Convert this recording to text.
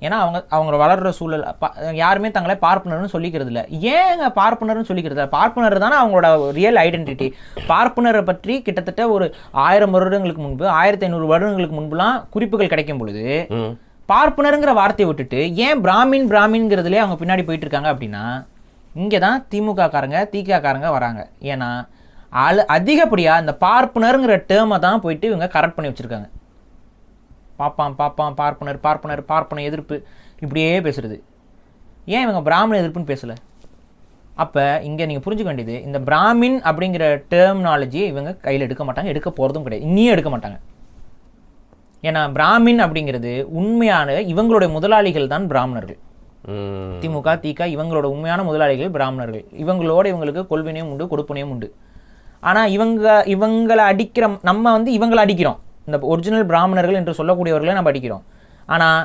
ஏன்னா அவங்க வளர்கிற சூழல் யாருமே தங்களை பார்ப்பனர்னு சொல்லிக்கிறது இல்லை. ஏங்க பார்ப்பனர்னு சொல்லிக்கிறது? பார்ப்பனர் தானே அவங்களோட ரியல் ஐடென்டிட்டி. பார்ப்பனரை பற்றி கிட்டத்தட்ட ஒரு 1000 வருடங்களுக்கு முன்பு 1500 வருடங்களுக்கு முன்புலாம் குறிப்புகள் கிடைக்கும் பொழுது பார்ப்பனருங்கிற வார்த்தையை விட்டுட்டு ஏன் பிராமின்ங்கிறதுலே அவங்க பின்னாடி போயிட்டு இருக்காங்க அப்படின்னா, இங்கே தான் திமுக காரங்க திக காரங்க வராங்க. ஏன்னா அதிகப்படியாக இந்த பார்ப்பனருங்கிற டேர்மை தான் போயிட்டு இவங்க கரெக்ட் பண்ணி வச்சுருக்காங்க. பார்ப்பான் பார்ப்பன எதிர்ப்பு இப்படியே பேசுறது. ஏன் இவங்க பிராமண எதிர்ப்புன்னு பேசலை? அப்போ இங்கே நீங்கள் புரிஞ்சுக்க வேண்டியது, இந்த பிராமின் அப்படிங்கிற டெர்மினாலஜியை இவங்க கையில் எடுக்க மாட்டாங்க, எடுக்க போகிறதும் கிடையாது, இன்னியும் எடுக்க மாட்டாங்க. ஏன்னா பிராமின் அப்படிங்கிறது உண்மையான இவங்களுடைய முதலாளிகள் தான் பிராமணர்கள். திமுக திக இவங்களோட உண்மையான முதலாளிகள் பிராமணர்கள். இவங்களுக்கு கொள்வினையும் உண்டு, கொடுப்பனையும் உண்டு. ஆனால் இவங்களை அடிக்கிற நம்ம இவங்களை அடிக்கிறோம். இந்த ஒரிஜினல் பிராமணர்கள் என்று சொல்லக்கூடியவர்களை நம்ம அடிக்கிறோம். ஆனால்